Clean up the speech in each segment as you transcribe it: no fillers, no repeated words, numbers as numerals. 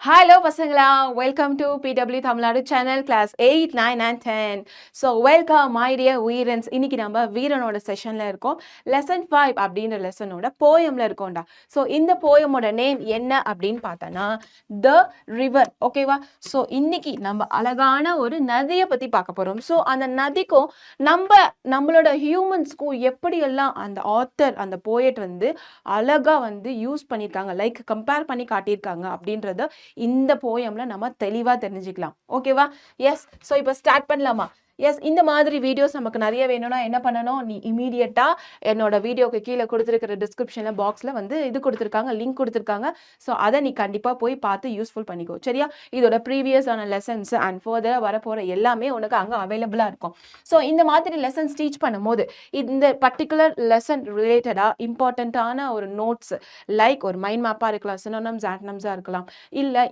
Hello பசங்களா, welcome to PW Tamil Nadu channel class 8, 9 and 10. So welcome my dear வீரன்ஸ். இன்னைக்கு நம்ம வீரனோட செஷனில் இருக்கோம். லெசன் 5 அப்படின்ற லெசனோட போயமில் இருக்கோம்டா. ஸோ இந்த போயமோட நேம் என்ன அப்படின்னு பார்த்தோன்னா த ரிவர். ஓகேவா? ஸோ இன்னைக்கு நம்ம அழகான ஒரு நதியை பற்றி பார்க்க போகிறோம். ஸோ அந்த நதிக்கும் நம்மளோட ஹியூமன்ஸ்க்கும் எப்படியெல்லாம் அந்த ஆத்தர் அந்த போயட் வந்து அழகாக வந்து யூஸ் பண்ணியிருக்காங்க, லைக் கம்பேர் பண்ணி காட்டியிருக்காங்க அப்படின்றத இந்த போயம்ல நம்ம தெளிவா தெரிஞ்சுக்கலாம். ஓகேவா? எஸ். ஸோ இப்போ ஸ்டார்ட் பண்ணலாமா? எஸ். இந்த மாதிரி வீடியோஸ் நமக்கு நிறைய வேணும்னா என்ன பண்ணணும், நீ இமீடியட்டா என்னோட வீடியோக்கு கீழே கொடுத்துருக்கிற டிஸ்கிரிப்ஷன்ல பாக்ஸ்ல வந்து இது கொடுத்துருக்காங்க, லிங்க் கொடுத்துருக்காங்க. ஸோ அதை நீ கண்டிப்பா போய் பார்த்து யூஸ்ஃபுல் பண்ணிக்கோ. சரியா? இதோட ப்ரீவியஸ் ஆன லெசன்ஸ் அண்ட் ஃபர்தரா வரப்போற எல்லாமே உனக்கு அங்கே அவைலபிளா இருக்கும். ஸோ இந்த மாதிரி லெசன்ஸ் டீச் பண்ணும்போது இந்த பர்டிகுலர் லெசன் ரிலேட்டடா இம்பார்ட்டண்ட்டான ஒரு நோட்ஸ் லைக் ஒரு மைண்ட் மேப்பா இருக்கலாம், சினோனிம்ஸ் ஆன்டோனிம்ஸா இருக்கலாம், இல்ல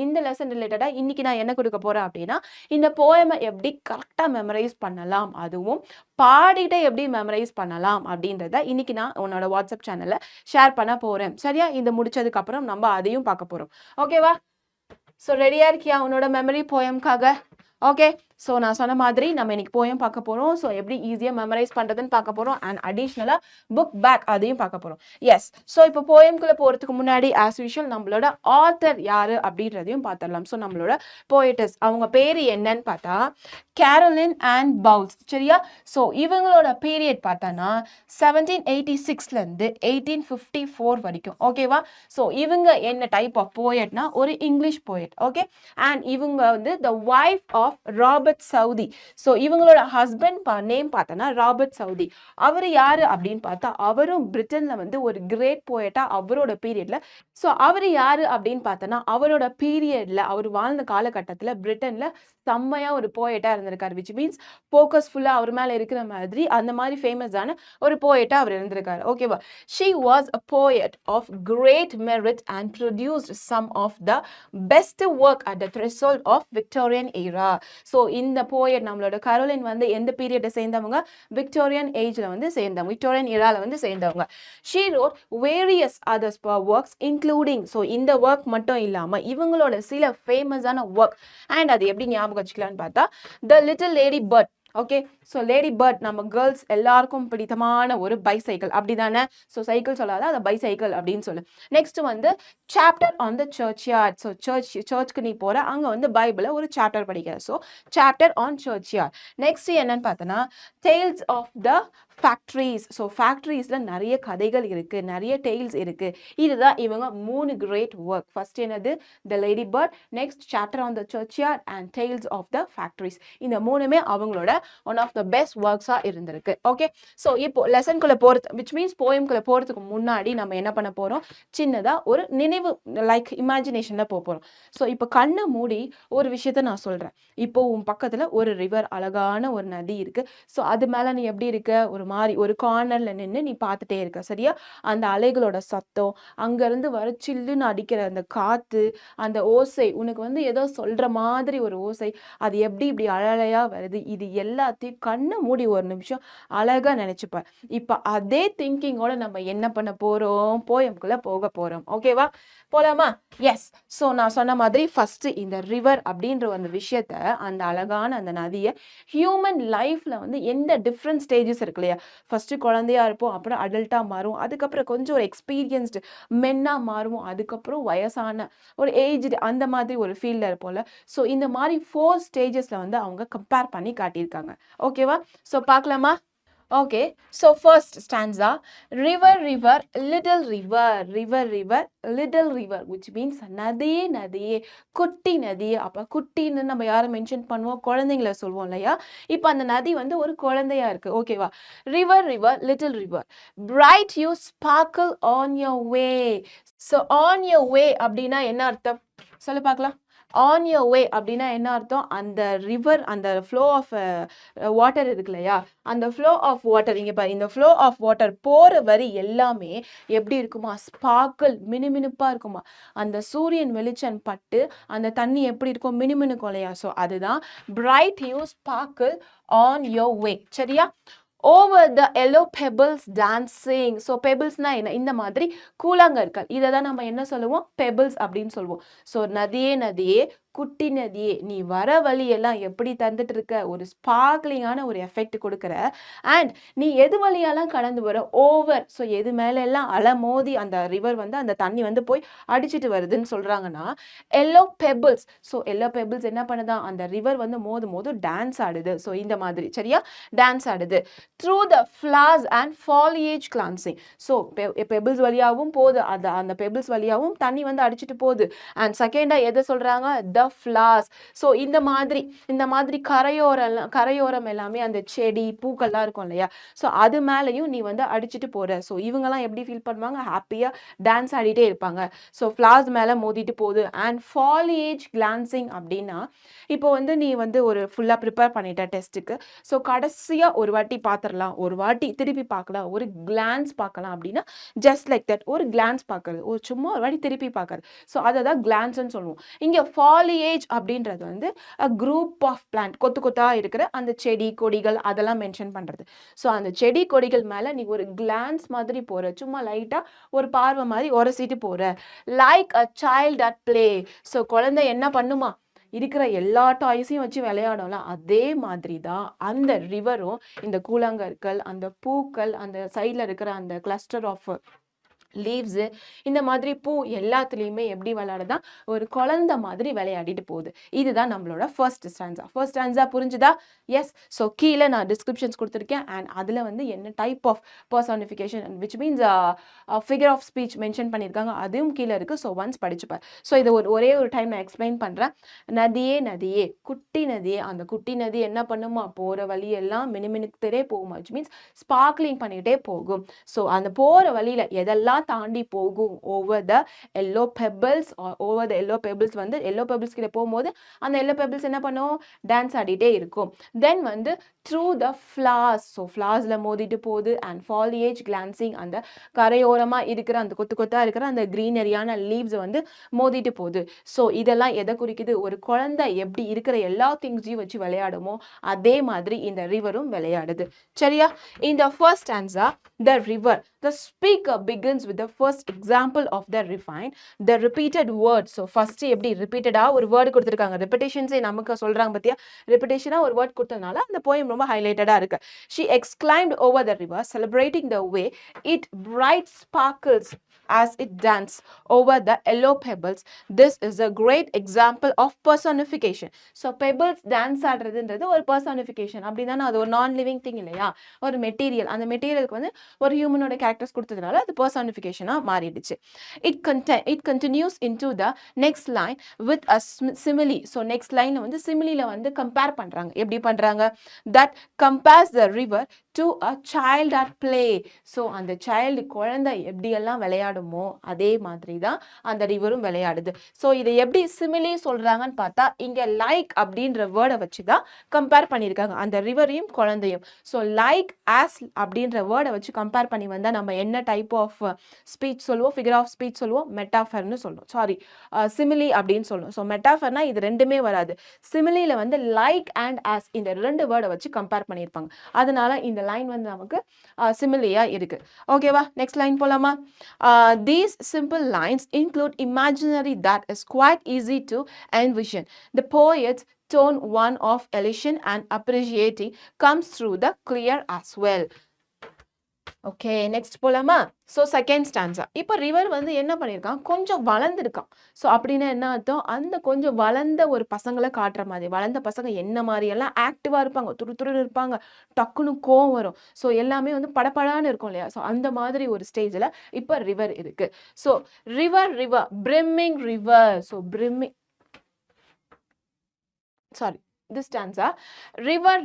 இந்த லெசன் ரிலேட்டடா இன்னைக்கு நான் என்ன கொடுக்க போறேன் அப்படின்னா இந்த போயமை எப்படி கரெக்டா மெமரைஸ் பண்ணலாம், அதுவும் பாடிட்டு எப்படி மெமரைஸ் பண்ணலாம் அப்படின்றத இன்னைக்கு நான் உன்னோட வாட்ஸ்அப் சேனல்ல ஷேர் பண்ண போறேன். சரியா? இது முடிச்சதுக்கு அப்புறம் நம்ம அதையும் பார்க்க போறோம். ஓகேவா? ஸோ ரெடியா இருக்கியா உன்னோட மெமரி போயம்காக? ஓகே. ஸோ நான் சொன்ன மாதிரி நம்ம இன்னைக்கு போயம் பார்க்க போகிறோம். ஸோ எப்படி ஈஸியாக மெமரைஸ் பண்ணுறதுன்னு பார்க்க போகிறோம் அண்ட் அடிஷ்னலாக புக் பேக் அதையும் பார்க்க போகிறோம். எஸ். ஸோ இப்போ போயம்குள்ளே போகிறதுக்கு முன்னாடி ஆஸ் யூஷுவல் நம்மளோட ஆத்தர் யார் அப்படின்றதையும் பார்த்துடலாம். ஸோ நம்மளோட போயட்டஸ் அவங்க பேர் என்னன்னு பார்த்தா கேரோலின் ஆன் பவுல்ஸ். சரியா? ஸோ இவங்களோட பீரியட் பார்த்தோன்னா 1786லேருந்து 1854 வரைக்கும். ஓகேவா? ஸோ இவங்க என்ன டைப் ஆஃப் போயட்னா ஒரு இங்கிலீஷ் போயட். ஓகே. அண்ட் இவங்க வந்து the wife of Robert Southey. So இவங்களோட ஹஸ்பண்ட் நேம் பார்த்தோன்னா ராபர்ட் சவுதி. அவர் யாரு அப்படின்னு பார்த்தா அவரும் பிரிட்டன்ல வந்து ஒரு கிரேட் போயட்டா அவரோட பீரியட்ல. ஸோ அவர் யாரு அப்படின்னு பார்த்தோன்னா அவரோட பீரியட்ல அவர் வாழ்ந்த காலகட்டத்தில் பிரிட்டன்ல செம்மையா ஒரு போயட்டா இருந்திருக்காரு. விச் மீன்ஸ் ஃபோக்கஸ் ஃபுல்லா அவர் மேல இருக்கிற மாதிரி அந்த மாதிரி ஃபேமஸான ஒரு போயட்டா அவர் இருந்திருக்காரு. ஓகேவா? She was a poet of great merit and produced some of the best work at the threshold of Victorian era. So இந்த போயட் நம்மளோட கரோலின் வந்து எந்த பீரியடை சேர்ந்தவங்க? விக்டோரியன் ஏஜ்ல வந்து சேர்ந்தவங்க, விக்டோரியன் ஏரால வந்து சேர்ந்தவங்க. She road various others works including. So இந்த ஒர்க் மட்டும் இல்லாம இவங்களோட சில ஃபேமஸான ஒர்க் அண்ட் அது எப்படி ஞாபகம் வச்சுக்கலான்னு பார்த்தா த லிட்டில் லேடி பர்ட். ஓகே. ஸோ லேடி பர்ட் நம்ம கேர்ள்ஸ் எல்லாருக்கும் பிடித்தமான ஒரு பைசைக்கிள் அப்படிதானே? ஸோ சைக்கிள் சொல்லாத அதை பைசைக்கிள் அப்படின்னு சொல்லு. நெக்ஸ்ட் வந்து chapter on the churchyard. So சர்ச்சுக்கு நீ போற அங்க வந்து பைபிளை ஒரு சாப்டர் படிக்கிற. So chapter on churchyard. Next என்னன்னு பார்த்தோன்னா tales of the factories. So ஃபேக்ட்ரிஸ்ல நிறைய கதைகள் இருக்கு, நிறைய டெய்ல்ஸ் இருக்கு. இதுதான் இவங்க 3 கிரேட் ஒர்க். ஃபர்ஸ்ட் என்னது? The lady bird, next chapter on the churchyard and tales of the factories. இந்த மூணுமே அவங்களோட ஒன் ஆஃப் த பெஸ்ட் ஒர்க்ஸா இருந்திருக்கு. ஓகே. ஸோ இப்போ லெசன்குள்ள போறது விச் மீன்ஸ் போயம்குள்ள போறதுக்கு முன்னாடி நம்ம என்ன பண்ண போறோம், சின்னதா ஒரு நினைவு லைக் இமேஜினேஷன்ல போறோம். ஸோ இப்போ கண்ணை மூடி ஒரு விஷயத்த நான் சொல்றேன். இப்போ உன் பக்கத்துல ஒரு ரிவர், அழகான ஒரு நதி இருக்கு. ஸோ அது மேல நீ எப்படி இருக்க, ஒரு மாதிரி ஒரு கார்னர்ல நின்று நீ பார்த்துட்டே இருக்க. சரியா? அந்த அலைகளோட சத்தம், அங்க இருந்து வர சில்லுன்னு அடிக்கிற அந்த காத்து, அந்த ஓசை உனக்கு வந்து ஏதோ சொல்ற மாதிரி ஒரு ஓசை, அது எப்படி இப்படி அழலையா வருது, இது எல்லாத்தையும் கண்ணை மூடி ஒரு நிமிஷம் அழகா நினைச்சுப்ப. இப்ப அதே திங்கிங்கோட நம்ம என்ன பண்ண போறோம், போயம்குள்ள போக போறோம். ஓகேவா? போலாமா? எஸ். ஸோ நான் சொன்ன மாதிரி ஃபர்ஸ்ட் இந்த ரிவர் அப்படின்ற அந்த விஷயத்த, அந்த அழகான அந்த நதியை ஹியூமன் லைஃப்ல வந்து எந்த டிஃப்ரெண்ட் ஸ்டேஜஸ் இருக்கு இல்லையா? ஃபர்ஸ்ட் குழந்தையா இருப்போம், அப்புறம் அடல்ட்டா மாறும், அதுக்கப்புறம் கொஞ்சம் ஒரு எக்ஸ்பீரியன்ஸ்டு மென்னா மாறுவோம், அதுக்கப்புறம் வயசான ஒரு ஏஜ்டு அந்த மாதிரி ஒரு ஃபீல்ட்ல இருப்போம்ல. ஸோ இந்த மாதிரி 4 ஸ்டேஜஸ்ல வந்து அவங்க கம்பேர் பண்ணி காட்டியிருக்காங்க. ஓகேவா? ஸோ பார்க்கலாமா? Okay, so first stanza, river, river, little river, river, river, little river, which means நதியே நதியே, குட்டி நதியே. அப்ப குட்டின்னு நம்ம யாரை மென்ஷன் பண்ணுவோம், குழந்தைங்களை சொல்லுவோம் இல்லையா? இப்ப அந்த நதி வந்து ஒரு குழந்தையா இருக்கு. ஓகேவா? river, river, little river, bright you sparkle on your way. So on your way அப்படின்னா என்ன அர்த்தம் சொல்லு பார்க்கலாம். ஆன் யோர் வே அப்படின்னா என்ன அர்த்தம், அந்த ரிவர் அந்த ஃப்ளோ ஆஃப் வாட்டர் இருக்கு இல்லையா, அந்த ஃப்ளோ ஆஃப் வாட்டர் இங்கே பாரு, இந்த ஃப்ளோ ஆஃப் வாட்டர் போகிற வரி எல்லாமே எப்படி இருக்குமா, ஸ்பார்க்கிள் மினுமினுப்பாக இருக்குமா. அந்த சூரியன் வெளிச்சம் பட்டு அந்த தண்ணி எப்படி இருக்கும், மினுமினுக்கும் இல்லையா. ஸோ அதுதான் bright you sparkle on your way. சரியா? Over the yellow pebbles dancing. So பெபிள்ஸ்னா என்ன? இந்த மாதிரி கூழாங்கற்கள். இதை தான் நம்ம என்ன சொல்லுவோம்? பெபிள்ஸ் அப்படின்னு சொல்லுவோம். ஸோ நதியே நதியே குட்டி நதியே நீ வர வழியெல்லாம் எப்படி தந்துட்டு இருக்க, ஒரு ஸ்பார்க்லிங்கான ஒரு எஃபெக்ட் கொடுக்குற. அண்ட் நீ எது வழியெல்லாம் கடந்து வர ஓவர். ஸோ எது மேல எல்லாம் அலை மோதி அந்த ரிவர் வந்து அந்த தண்ணி வந்து போய் அடிச்சுட்டு வருதுன்னு சொல்றாங்கன்னா yellow pebbles. So yellow pebbles என்ன பண்ணுதான்? அந்த ரிவர் வந்து மோதும் போது டான்ஸ் ஆடுது. ஸோ இந்த மாதிரி சரியா டான்ஸ் ஆடுது. Through the flowers and foliage glancing. So pebbles வழியாகவும் போகுது, அந்த பெபிள்ஸ் வழியாகவும் தண்ணி வந்து அடிச்சுட்டு போகுது. அண்ட் செகண்டா எதை சொல்றாங்க? த ஃபிளார்ஸ். ஸோ இந்த மாதிரி கரையோரம் எல்லாமே அந்த செடி பூக்கள்லாம் இருக்கும் இல்லையா? ஸோ அது மேலேயும் நீ வந்து அடிச்சுட்டு போற. ஸோ இவங்கெல்லாம் எப்படி ஃபீல் பண்ணுவாங்க? ஹாப்பியா டான்ஸ் ஆடிட்டே இருப்பாங்க. ஸோ ஃபிளார்ஸ் மேலே மோதிட்டு போகுது. அண்ட் ஃபாலியேஜ் கிளான்சிங் அப்படின்னா இப்போ வந்து நீ வந்து ஒரு ஃபுல்லாக ப்ரிப்பேர் பண்ணிட்ட டெஸ்ட்டுக்கு. ஸோ கடைசியாக ஒரு வாட்டி பார்த்துடலாம், ஒரு வாட்டி திருப்பி பார்க்கலாம், ஒரு கிளான்ஸ் பார்க்கலாம் அப்படின்னா ஜஸ்ட் லைக் தட் ஒரு கிளான்ஸ் பார்க்கறது, ஒரு சும்மா ஒரு வாட்டி திருப்பி பார்க்கறது. ஸோ அதை தான் கிளான்ஸ்ன்னு சொல்லுவோம். இங்கே ஃபாலியேஜ் அப்படின்றது வந்து குரூப் ஆஃப் பிளான்ட், கொத்து கொத்தா இருக்கிற அந்த செடி கொடிகள் அதெல்லாம் மென்ஷன் பண்ணுறது. ஸோ அந்த செடி கொடிகள் மேலே நீ ஒரு கிளான்ஸ் மாதிரி போகிற, சும்மா லைட்டாக ஒரு பார்வை மாதிரி உரசிட்டு போகிற. Like a child at play. So குழந்தை என்ன பண்ணுமா? இருக்கிற எல்லா டாய்ஸையும் வச்சு விளையாடலாம். அதே மாதிரி தான் அந்த ரிவரும் இந்த கூழாங்கற்கள், அந்த பூக்கள், அந்த சைடில் இருக்கிற அந்த கிளஸ்டர் ஆஃப் லீவ்ஸு, இந்த மாதிரி பூ எல்லாத்துலேயுமே எப்படி விளையாடுதான்? ஒரு குழந்தை மாதிரி விளையாடிட்டு போகுது. இதுதான் நம்மளோட ஃபர்ஸ்ட் ஸ்டான்ஸா. ஃபர்ஸ்ட் ஸ்டான்ஸா புரிஞ்சுதா? எஸ். ஸோ கீழே நான் டிஸ்கிரிப்ஷன்ஸ் கொடுத்துருக்கேன். அண்ட் அதில் வந்து என்ன type of personification which means figure of speech mention பண்ணியிருக்காங்க, அதுவும் கீழே இருக்குது. So once படிச்சுப்பார். ஸோ இதை ஒரே ஒரு டைம் நான் எக்ஸ்பிளைன் பண்ணுறேன். நதியே நதியே குட்டி நதியே, அந்த குட்டி நதி என்ன பண்ணுமா? போகிற வழியெல்லாம் மினுமினுக்கிட்டே போகும். விச் மீன்ஸ் ஸ்பார்க்லிங் பண்ணிகிட்டே போகும். ஸோ அந்த போகிற வழியில் எதெல்லாம் தாண்டி போகும்? Over the yellow pebbles. Over the yellow pebbles வந்து எல்லோ பெபிள்ஸ் கிட்ட போகும்போது அந்த எல்லோ பெபிள்ஸ் என்ன பண்ணும்? டான்ஸ் ஆடிட்டே இருக்கும். தென் வந்து த்ரூ த ஃபிளார்ஸ். ஸோ ஃபிளார்ஸில் மோதிட்டு போகுது. அண்ட் ஃபாலியேஜ் கிளான்சிங், அந்த கரையோரமாக இருக்கிற அந்த கொத்து கொத்தாக இருக்கிற அந்த க்ரீனரியான லீவ்ஸை வந்து மோதிட்டு போகுது. ஸோ இதெல்லாம் எதை குறிக்குது? ஒரு குழந்தை எப்படி இருக்கிற எல்லா திங்ஸையும் வச்சு விளையாடுமோ அதே மாதிரி இந்த ரிவரும் விளையாடுது. சரியா? இந்த first stanza the river. The speaker begins with the first example of the refine, the repeated word. So first எப்படி ரிப்பீட்டடா ஒரு வேர்டு கொடுத்துருக்காங்க. ரெப்பிட்டேஷன்ஸே நமக்கு சொல்றாங்க பத்தியா? ரெப்பிட்டேஷனா ஒரு வேர்ட் கொடுத்ததுனால அந்த போயம் ரொம்ப ஹைலைட்டடா இருக்கு. She exclaimed over the river, celebrating the way it bright sparkles as it danced over the yellow pebbles. This is a great example of personification. So pebbles dance ஆடுறதுன்றது ஒரு personification. அப்படின்னா அது ஒரு நான் living thing இல்லையா? ஒரு material. அந்த மெட்டீரியலுக்கு வந்து ஒரு ஹியூமனோட கேரக்டர்ஸ் கொடுத்ததுனால அது பர்சானிஃபிகேஷனாக மாறிடுச்சு. It continuous into the next line with a simile. So next லைனில் வந்து சிமிலியில் வந்து கம்பேர் பண்ணுறாங்க. எப்படி பண்ணுறாங்க? That compares the river to a child at play. So அந்த சைல்டு குழந்தை எப்படியெல்லாம் விளையாடுமோ அதே மாதிரி தான் அந்த ரிவரும் விளையாடுது. ஸோ இதை எப்படி சிமிலி சொல்கிறாங்கன்னு பார்த்தா இங்கே லைக் அப்படின்ற வேர்டை வச்சு தான் கம்பேர் பண்ணியிருக்காங்க அந்த ரிவரையும் குழந்தையும். ஸோ லைக் ஆஸ் அப்படின்ற வேர்டை வச்சு கம்பேர் பண்ணி வந்தால் நம்ம என்ன டைப் ஆஃப் ஸ்பீச் சொல்லுவோம்? ஃபிகர் ஆஃப் ஸ்பீச் சொல்லுவோம், மெட்டாஃபர்னு சொல்லுவோம். சாரி, சிமிலி அப்படின்னு சொல்லுவோம். ஸோ மெட்டாஃபர்னா இது ரெண்டுமே வராது. சிமிலியில் வந்து லைக் அண்ட் ஆஸ் இந்த ரெண்டு வேர்டை வச்சு கம்பேர் பண்ணியிருப்பாங்க. அதனால இந்த லைன் வந்து நமக்கு சிமிலியா இருக்கு. ஓகேவா? நெக்ஸ்ட் லைன் போலாமா? These simple lines include imaginary that is quite easy to envision. The poet's tone, one of elation and appreciating, comes through the clear as well. Okay, next போலாமா? So second stanza. இப்போ river வந்து என்ன பண்ணியிருக்கான்? கொஞ்சம் வளர்ந்துருக்கான். So அப்படின்னா என்ன அர்த்தம்? அந்த கொஞ்சம் வளர்ந்த ஒரு பசங்களை காட்டுற மாதிரி. வளர்ந்த பசங்க என்ன மாதிரியெல்லாம் ஆக்டிவாக இருப்பாங்க, துருன்னு இருப்பாங்க, டக்குன்னு கோவம் வரும். ஸோ எல்லாமே வந்து படப்படான்னு இருக்கும் இல்லையா? ஸோ அந்த மாதிரி ஒரு ஸ்டேஜில் இப்போ ரிவர் இருக்கு. So river brimming river. So brimming, sorry, this stanza, river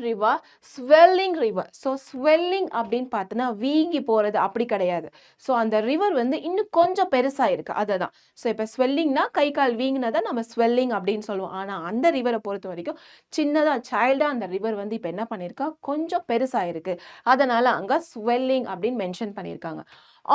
swelling river. So swelling அப்படின்னு பார்த்தோன்னா வீங்கி போகிறது அப்படி கிடையாது. ஸோ அந்த ரிவர் வந்து இன்னும் கொஞ்சம் பெருசாக இருக்குது, அதை தான். ஸோ இப்போ ஸ்வெல்லிங்னா கை கால் வீங்கினா தான் நம்ம ஸ்வெல்லிங் அப்படின்னு சொல்லுவோம். ஆனால் அந்த ரிவரை பொறுத்த வரைக்கும் சின்னதாக சைல்டாக அந்த ரிவர் வந்து இப்போ என்ன பண்ணியிருக்கா? கொஞ்சம் பெருசாக இருக்குது. அதனால் அங்கே ஸ்வெல்லிங் அப்படின்னு மென்ஷன் பண்ணியிருக்காங்க.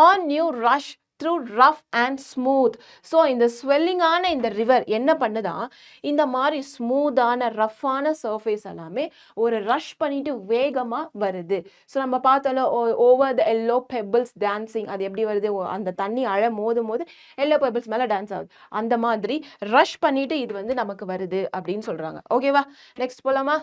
On new rush through rough and smooth. So இந்த ஸ்வெல்லிங்கான இந்த ரிவர் என்ன பண்ணுதான், இந்த மாதிரி ஸ்மூத்தான ரஃப்பான சர்ஃபேஸ் எல்லாமே ஒரு ரஷ் பண்ணிட்டு வேகமாக வருது. ஸோ நம்ம பார்த்தோம்ல over the yellow pebbles dancing, அது எப்படி வருது, அந்த தண்ணி அழ மோதும் போது எல்லோ பெபிள்ஸ் மேலே டான்ஸ் ஆகுது. அந்த மாதிரி ரஷ் பண்ணிட்டு இது வந்து நமக்கு வருது அப்படின்னு சொல்றாங்க. ஓகேவா, நெக்ஸ்ட் போலாமா?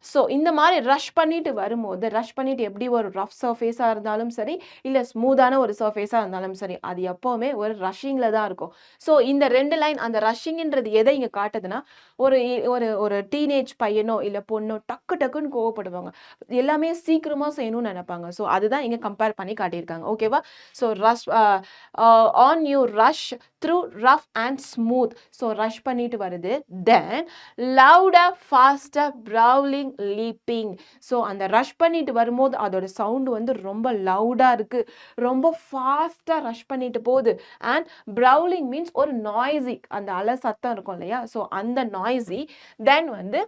ஸோ இந்த மாதிரி ரஷ் பண்ணிட்டு வரும்போது, ரஷ் பண்ணிட்டு எப்படி ஒரு ரஃப் சர்ஃபேஸாக இருந்தாலும் சரி, இல்லை ஸ்மூத்தான ஒரு சர்ஃபேஸாக இருந்தாலும் சரி, அது எப்போவுமே ஒரு ரஷ்ஷிங்கில் தான் இருக்கும். ஸோ இந்த 2 லைன், அந்த ரஷ்ஷிங்ன்றது எதை இங்கே காட்டுதுன்னா, ஒரு ஒரு ஒரு டீனேஜ் பையனோ இல்லை பொண்ணோ டக்குன்னு கோவப்படுவாங்க, எல்லாமே சீக்கிரமாக செய்யணும்னு நினைப்பாங்க. ஸோ அதுதான் இங்கே கம்பேர் பண்ணி காட்டியிருக்காங்க. ஓகேவா? So rush on you rush through rough and smooth. So rush பண்ணிட்டு வருது. தென் louder pastor prowling leaping. So அந்த ரஷ் பண்ணிட்டு வரும்போது அதோட சவுண்டு வந்து ரொம்ப லவுடாக இருக்குது, ரொம்ப ஃபாஸ்ட்டாக ரஷ் பண்ணிட்டு போகுது. அண்ட் ப்ரௌலிங் மீன்ஸ் ஒரு நாய்ஸி, அந்த அலை சத்தம் இருக்கும் இல்லையா, ஸோ அந்த நாய்ஸி. தென் வந்து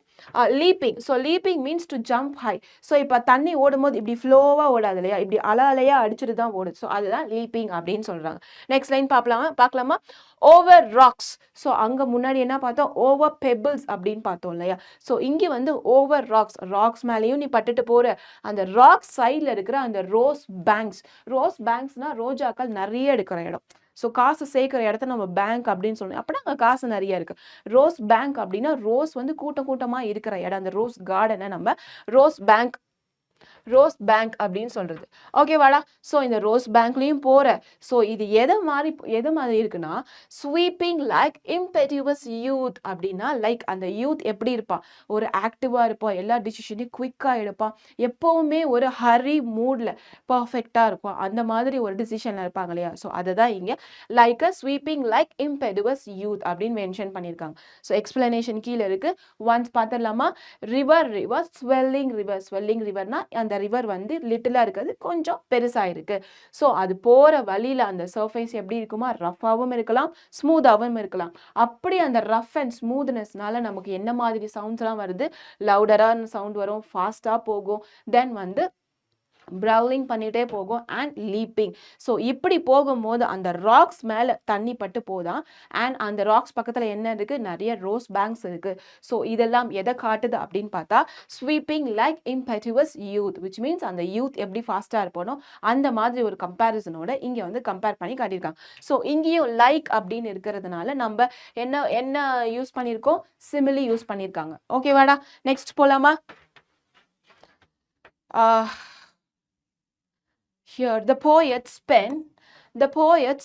leaping. So leaping means to jump high. So இப்போ தண்ணி ஓடும்போது இப்படி ஃப்ளோவாக ஓடாது இல்லையா, இப்படி அலையாக அடிச்சுட்டு தான் ஓடுது. ஸோ அதுதான் லீப்பிங் அப்படின்னு சொல்கிறாங்க. நெக்ஸ்ட் லைன் பார்க்கலாமா? Over rocks. ஸோ அங்கே முன்னாடி என்ன பார்த்தோம், ஓவர் பெபிள்ஸ் அப்படின்னு பார்த்தோம் இல்லையா. ஸோ இங்கே வந்து ஓவர் ராக்ஸ் மேலேயும் நீ பட்டுட்டு போகிற, அந்த ராக்ஸ் சைடில் இருக்கிற அந்த ரோஸ் பேங்க்ஸ்னால் ரோஜாக்கள் நிறைய எடுக்கிற இடம். ஸோ காசு சேர்க்குற இடத்த நம்ம பேங்க் அப்படின்னு சொல்லணும். அப்படின்னா அங்கே காசு நிறைய இருக்குது. ரோஸ் பேங்க் அப்படின்னா ரோஸ் வந்து கூட்டமாக இருக்கிற இடம், அந்த ரோஸ் கார்டனை நம்ம ரோஸ் பேங்க் அப்படின்னு சொல்றது. ஓகேவாடா? ஸோ இந்த ரோஸ் பேங்க்லையும் போற. ஸோ இது எது மாதிரி இருக்குன்னா, ஸ்வீப்பிங் லைக் இம்பெடிவஸ் யூத். அப்படின்னா லைக் அந்த யூத் எப்படி இருப்பான், ஒரு ஆக்டிவாக இருப்பான், எல்லா டிசிஷனையும் குயிக்காக எடுப்பான், எப்போவுமே ஒரு ஹரி மூடில் பர்ஃபெக்டாக இருப்பான், அந்த மாதிரி ஒரு டிசிஷனில் இருப்பாங்க இல்லையா. ஸோ அதுதான் இங்கே like a sweeping like impetuous youth அப்படின்னு மென்ஷன் பண்ணியிருக்காங்க. ஸோ எக்ஸ்பிளனேஷன் கீழே இருக்கு, ஒன்ஸ் பார்த்துடலாமா? ரிவர் ஸ்வெல்லிங் ரிவர்னா அந்த ரிவர் வந்து லிட்டிலாக இருக்கிறது, கொஞ்சம் பெருசாக இருக்கு. ஸோ அது போகிற வழியில் அந்த சர்ஃபேஸ் எப்படி இருக்குமா, ரஃபாகவும் இருக்கலாம், ஸ்மூத்தாகவும் இருக்கலாம். அப்படி அந்த ரஃப் அண்ட் ஸ்மூத்னஸ்னால நமக்கு என்ன மாதிரி சவுண்ட்ஸ்லாம் வருது, லவுடரான சவுண்ட் வரும், ஃபாஸ்ட்டாக போகும், தென் வந்து ப்ரௌலிங் பண்ணிகிட்டே போகும் அண்ட் லீப்பிங். ஸோ இப்படி போகும்போது அந்த ராக்ஸ் மேலே தண்ணி பட்டு போதான். அண்ட் அந்த ராக்ஸ் பக்கத்தில் என்ன இருக்குது, நிறைய ரோஸ் பேங்க்ஸ் இருக்குது. ஸோ இதெல்லாம் எதை காட்டுது அப்படின்னு பார்த்தா, sweeping like impetuous youth, which means அந்த யூத் எப்படி ஃபாஸ்ட்டாக இருப்போனோ அந்த மாதிரி ஒரு கம்பேரிசனோட இங்கே வந்து கம்பேர் பண்ணி காட்டியிருக்காங்க. ஸோ இங்கேயும் லைக் அப்படின்னு இருக்கிறதுனால நம்ம என்ன யூஸ் பண்ணியிருக்கோம், சிமிலி யூஸ் பண்ணியிருக்காங்க. ஓகேவாடா? நெக்ஸ்ட் போலாமா? Here, the poet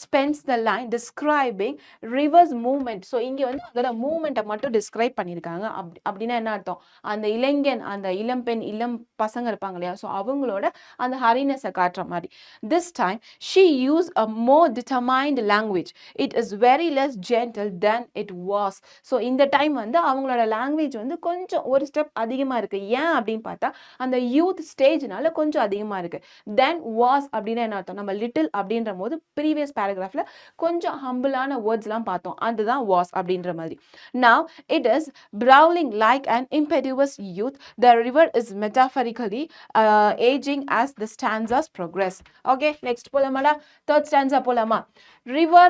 spends the line describing river's movement. So இங்கே வந்து அதோட மூமெண்ட்டை மட்டும் டிஸ்கிரைப் பண்ணியிருக்காங்க. அப்படின்னா என்ன அர்த்தம், அந்த இளைஞன், அந்த இளம்பெண், இளம் பசங்க இருப்பாங்க இல்லையா, ஸோ அவங்களோட அந்த ஹரினஸை காட்டுற மாதிரி. This time she use a more determined language, it is very less gentle then it was. So இந்த டைம் வந்து அவங்களோட லாங்குவேஜ் வந்து கொஞ்சம் ஒரு ஸ்டெப் அதிகமாக இருக்குது. ஏன் அப்படின்னு பார்த்தா, அந்த யூத் ஸ்டேஜ்னால கொஞ்சம் அதிகமாக இருக்குது. தென் வாஸ் அப்படின்னா என்ன அர்த்தம், நம்ம லிட்டில் அப்படின்ற போது ப்ரீவியஸ் பேராகிராஃப்ல கொஞ்சம் ஹம்பிளான வேர்ட்ஸ்லாம் பார்த்தோம், அதுதான் வாஸ் அப்படின்ற மாதிரி. Now it is brawling like an impetuous youth. The river is metaphorically aging as the stanzas progress. Okay, next போலாமாடா, third stanza போலாமா? River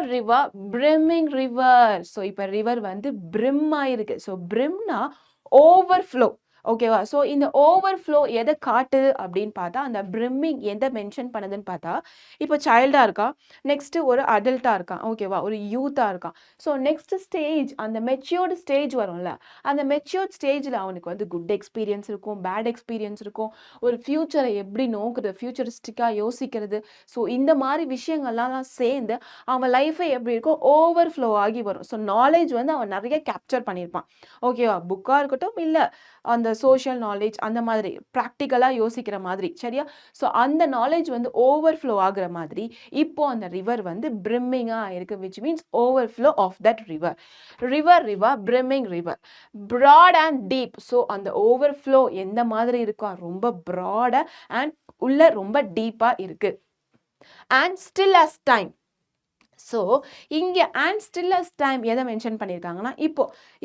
brimming river. ஸோ இப்போ ரிவர் வந்து brim ஆயிருக்கு. ஸோ brimனா overflow. ஓகேவா? ஸோ இந்த ஓவர்ஃப்ளோ எதை காட்டுது அப்படின்னு பார்த்தா, அந்த பிரிம்மிங் எதை மென்ஷன் பண்ணுதுன்னு பார்த்தா, இப்போ சைல்டாக இருக்கான், நெக்ஸ்ட்டு ஒரு அடல்ட்டாக இருக்கான், ஓகேவா, ஒரு யூத்தாக இருக்கான். ஸோ நெக்ஸ்ட் ஸ்டேஜ், அந்த மெச்சூர்டு ஸ்டேஜ் வரும்ல, அந்த மெச்சூர்ட் ஸ்டேஜில் அவனுக்கு வந்து குட் எக்ஸ்பீரியன்ஸ் இருக்கும், பேட் எக்ஸ்பீரியன்ஸ் இருக்கும், ஒரு ஃப்யூச்சரை எப்படி நோக்குறது, ஃப்யூச்சரிஸ்டிக்காக யோசிக்கிறது. ஸோ இந்த மாதிரி விஷயங்கள்லாம் சேர்ந்து அவன் லைஃபை எப்படி இருக்கும், ஓவர்ஃப்ளோ ஆகி வரும். ஸோ நாலேஜ் வந்து அவன் நிறைய கேப்சர் பண்ணியிருப்பான். ஓகேவா, புக்காக இருக்கட்டும், இல்லை அந்த சோஷியல் நாலேஜ், அந்த மாதிரி ப்ராக்டிக்கலாக யோசிக்கிற மாதிரி, சரியா? ஸோ அந்த நாலேஜ் வந்து ஓவர்ஃப்ளோ ஆகுற மாதிரி இப்போ அந்த ரிவர் வந்து பிரிம்மிங்காக இருக்குது, which means overflow of that river. Brimming river, broad and deep. So அந்த ஓவர்ஃப்ளோ எந்த மாதிரி இருக்கா, ரொம்ப ப்ராடாக அண்ட் உள்ள ரொம்ப டீப்பாக இருக்குது. And still as time. So இங்கே அண்ட் ஸ்டில்லஸ்ட் டைம் எதை மென்ஷன் பண்ணியிருக்காங்கன்னா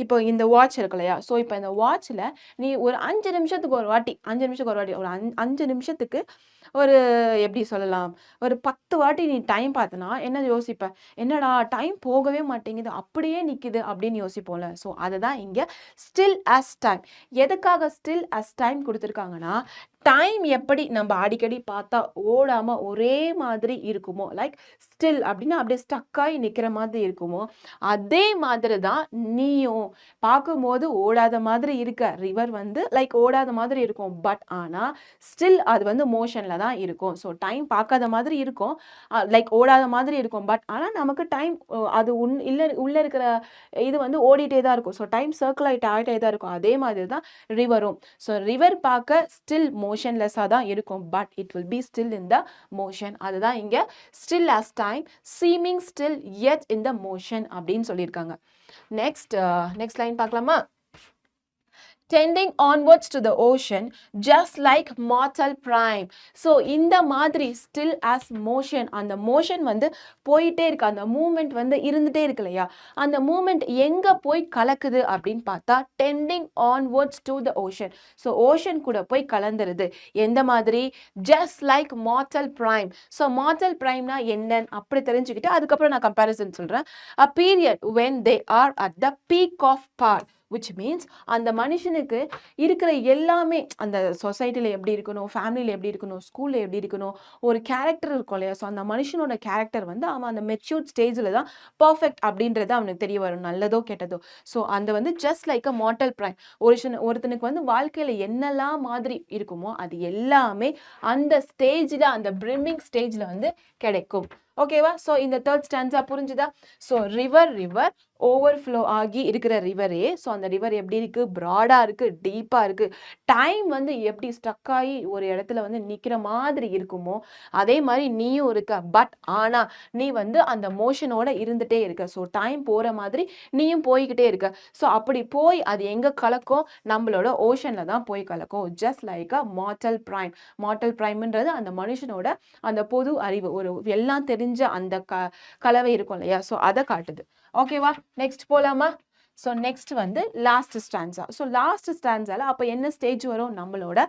இப்போ இந்த வாட்ச் இருக்கு இல்லையா, ஸோ இப்போ இந்த வாட்சில் நீ ஒரு 5 நிமிஷத்துக்கு ஒரு வாட்டி 5 நிமிஷத்துக்கு ஒரு வாட்டி ஒரு 5 நிமிஷத்துக்கு ஒரு எப்படி சொல்லலாம், ஒரு 10 வாட்டி நீ டைம் பார்த்தனா என்ன யோசிப்ப, என்னடா டைம் போகவே மாட்டேங்குது அப்படியே நிற்குது அப்படின்னு யோசிப்போம்ல. ஸோ அதை தான் இங்கே ஸ்டில் அஸ் டைம். எதுக்காக ஸ்டில் அஸ் டைம் கொடுத்துருக்காங்கன்னா, டைம் எப்படி நம்ம அடிக்கடி பார்த்தா ஓடாமல் ஒரே மாதிரி இருக்குமோ, லைக் ஸ்டில் அப்படின்னா அப்படியே ஸ்டக்காகி நிற்கிற மாதிரி இருக்குமோ, அதே மாதிரி தான் நீயும் பார்க்கும்போது ஓடாத மாதிரி இருக்க ரிவர் வந்து லைக் ஓடாத மாதிரி இருக்கும். பட் ஆனால் ஸ்டில் அது வந்து மோஷனில் தான் இருக்கும். ஸோ டைம் பார்க்காத மாதிரி இருக்கும், லைக் ஓடாத மாதிரி இருக்கும். பட் ஆனால் நமக்கு டைம் அது உள்ளே இருக்கிற இது வந்து ஓடிட்டே தான் இருக்கும். ஸோ டைம் சர்க்கிள் ஆகிட்டே தான் இருக்கும். அதே மாதிரி தான் ரிவரும். ஸோ ரிவர் பார்க்க ஸ்டில் மோஷன்லெஸ்ஸாக தான் இருக்கும், but it will B still in the motion. அதுதான் இங்கே still as time seeming still yet in the motion அப்படின்னு சொல்லியிருக்காங்க. நெக்ஸ்ட் லைன் பார்க்கலாமா? tending onwards to the ocean just like mortal prime. So இந்த மாதிரி ஸ்டில் as motion, அந்த motion வந்து போயிட்டே இருக்கு, அந்த மூமெண்ட் வந்து இருந்துகிட்டே இருக்கு இல்லையா, அந்த மூமெண்ட் எங்கே போய் கலக்குது அப்படின்னு பார்த்தா tending onwards to the ocean. So ocean கூட போய் கலந்துருது. எந்த மாதிரி? just like mortal prime. So mortal primeனா என்னன்னு அப்படி தெரிஞ்சுக்கிட்டு அதுக்கப்புறம் நான் கம்பேரிசன் சொல்கிறேன். a period when they are at the peak of power, which means அந்த மனுஷனுக்கு இருக்கிற எல்லாமே, அந்த சொசைட்டியில் எப்படி இருக்கணும், ஃபேமிலியில் எப்படி இருக்கணும், ஸ்கூலில் எப்படி இருக்கணும், ஒரு கேரக்டர் இருக்கும் இல்லையா, ஸோ அந்த மனுஷனோட கேரக்டர் வந்து அவன் அந்த மெச்சூர்ட் ஸ்டேஜில் தான் பர்ஃபெக்ட் அப்படின்றது அவனுக்கு தெரிய வரும், நல்லதோ கெட்டதோ. ஸோ அந்த வந்து just like a mortal prime. ஒருத்தனுக்கு வந்து வாழ்க்கையில் என்னெல்லாம் மாதிரி இருக்குமோ அது எல்லாமே அந்த ஸ்டேஜில், அந்த பிரிமிங் ஸ்டேஜில் வந்து கிடைக்கும். ஓகேவா? ஸோ இந்த தேர்ட் ஸ்டான்ஸா புரிஞ்சுதா? ஸோ ரிவர் ஓவர்ஃப்ளோ ஆகி இருக்கிற ரிவரே, ஸோ அந்த ரிவர் எப்படி இருக்குது, ப்ராடாக இருக்குது, டீப்பாக இருக்குது. டைம் வந்து எப்படி ஸ்டக் ஆகி ஒரு இடத்துல வந்து நிற்கிற மாதிரி இருக்குமோ அதே மாதிரி நீயும் இருக்க. பட் ஆனால் நீ வந்து அந்த மோஷனோட இருந்துகிட்டே இருக்க. ஸோ டைம் போகிற மாதிரி நீயும் போய்கிட்டே இருக்க. ஸோ அப்படி போய் அது எங்கே கலக்கும், நம்மளோட ஓஷனில் தான் போய் கலக்கும். Just like a mortal prime. Mortal பிரைம்ன்றது அந்த மனுஷனோட அந்த பொது அறிவு, ஒரு எல்லாம் தெரிஞ்ச அந்த கலவை இருக்கும் இல்லையா, ஸோ அதை காட்டுது. ஓகேவா? நெக்ஸ்ட் போலாமா? ஸோ நெக்ஸ்ட் வந்து லாஸ்ட் ஸ்டான்ஸா. ஸோ லாஸ்ட் ஸ்டான்ஸால அப்போ என்ன ஸ்டேஜ் வரும், நம்மளோட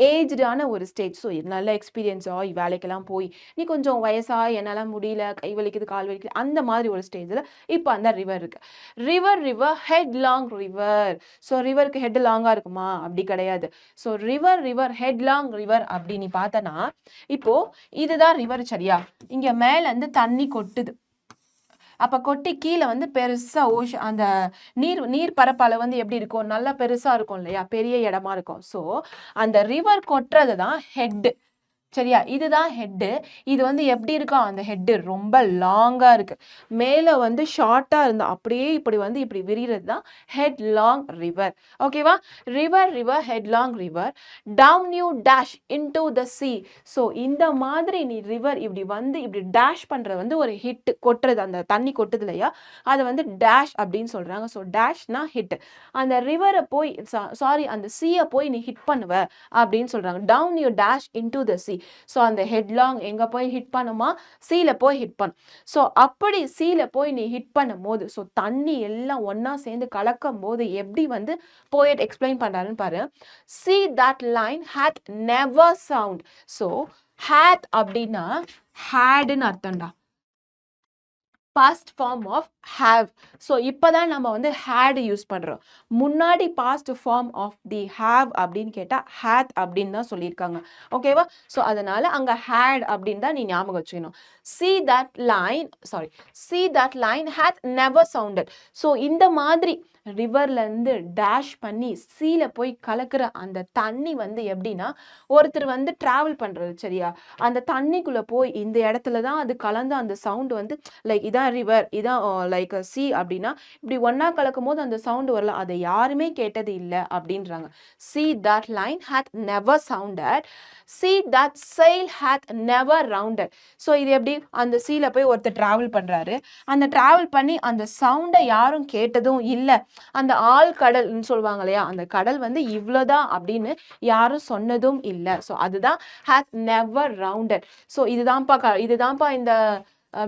ஏஜ்டான ஒரு ஸ்டேஜ். ஸோ நல்ல எக்ஸ்பீரியன்ஸ் ஆகி வேலைக்கெல்லாம் போய் நீ கொஞ்சம் வயசாக என்னால் முடியல, கை வலிக்குது, கால் வலிக்குது, அந்த மாதிரி ஒரு ஸ்டேஜில் இப்போ அந்த ரிவர் இருக்கு. River headlong river. So ரிவருக்கு ஹெட் லாங்காக இருக்குமா? அப்படி கிடையாது. So river headlong river அப்படி நீ பார்த்தனா, இப்போ இதுதான் ரிவர் சரியா, இங்கே மேலேருந்து தண்ணி கொட்டுது. அப்போ கொட்டி கீழே வந்து பெருசாக அந்த நீர் பரப்பளவு வந்து எப்படி இருக்கும், நல்லா பெருசாக இருக்கும் இல்லையா, பெரிய இடமா இருக்கும். ஸோ அந்த ரிவர் கொட்டுறது தான் ஹெட்டு சரியா, இதுதான் ஹெட்டு. இது வந்து எப்படி இருக்கும், அந்த ஹெட்டு ரொம்ப லாங்காக இருக்குது, மேலே வந்து ஷார்ட்டாக இருந்தால் அப்படியே இப்படி வந்து இப்படி விரிகிறது தான் ஹெட் லாங் ரிவர். ஓகேவா? River headlong river down you dash into the sea. So இந்த மாதிரி நீ ரிவர் இப்படி வந்து இப்படி டேஷ் பண்ணுறது வந்து ஒரு ஹிட், கொட்டுறது, அந்த தண்ணி கொட்டுது இல்லையா, அதை வந்து டேஷ் அப்படின்னு சொல்கிறாங்க. ஸோ டேஷ்னா ஹிட். அந்த ரிவரை போய் அந்த சீயை போய் நீ ஹிட் பண்ணுவ அப்படின்னு சொல்கிறாங்க. Down you dash into the sea. So அந்த ஹெட்லாங் எங்கே போய் ஹிட் பண்ணுமா, சீல போய் ஹிட் பண்ணும். ஸோ அப்படி சீல போய் நீ ஹிட் பண்ணும் போது, ஸோ தண்ணி எல்லாம் ஒன்றா சேர்ந்து கலக்கும் போது எப்படி வந்து போயட் எக்ஸ்பிளைன் பண்ணுறாருன்னு பாரு. see that line hath never sound. So hath அப்படின்னா hadன்னு அர்த்தம்டா, past form of have. So இப்போ தான் நம்ம வந்து ஹேட் யூஸ் பண்ணுறோம். முன்னாடி past form of the have அப்படின்னு கேட்டால் ஹேத் அப்படின்னு தான் சொல்லியிருக்காங்க. ஓகேவா? ஸோ அதனால் அங்கே ஹேட் அப்படின்னு தான் நீ ஞாபகம் வச்சுக்கணும். see that line hath never sounded. So இந்த மாதிரி ரிவர்லேருந்து டேஷ் பண்ணி சீல போய் கலக்கிற அந்த தண்ணி வந்து எப்படின்னா, ஒருத்தர் வந்து ட்ராவல் பண்ணுறது சரியா, அந்த தண்ணிக்குள்ளே போய் இந்த இடத்துல தான் அது கலந்து அந்த சவுண்டு வந்து லைக் இதான் ரிவர், இதான் லைக் சி அப்படின்னா இப்படி ஒன்றா கலக்கும் போது அந்த சவுண்டு வரல, அதை யாருமே கேட்டது இல்லை அப்படின்றாங்க. see that line hath never sounded, see that sail hath never rounded. So இது எப்படி, அந்த சீல போய் ஒருத்தர் ட்ராவல் பண்ணுறாரு, அந்த ட்ராவல் பண்ணி அந்த சவுண்டை யாரும் கேட்டதும் இல்லை, அந்த கடல்னு சொல்லுவாங்க இல்லையா, அந்த கடல் வந்து இவ்வளோதான் அப்படின்னு யாரும் சொன்னதும் இல்லை. ஸோ அதுதான் hath never rounded. ஸோ இதுதான்ப்பா இந்த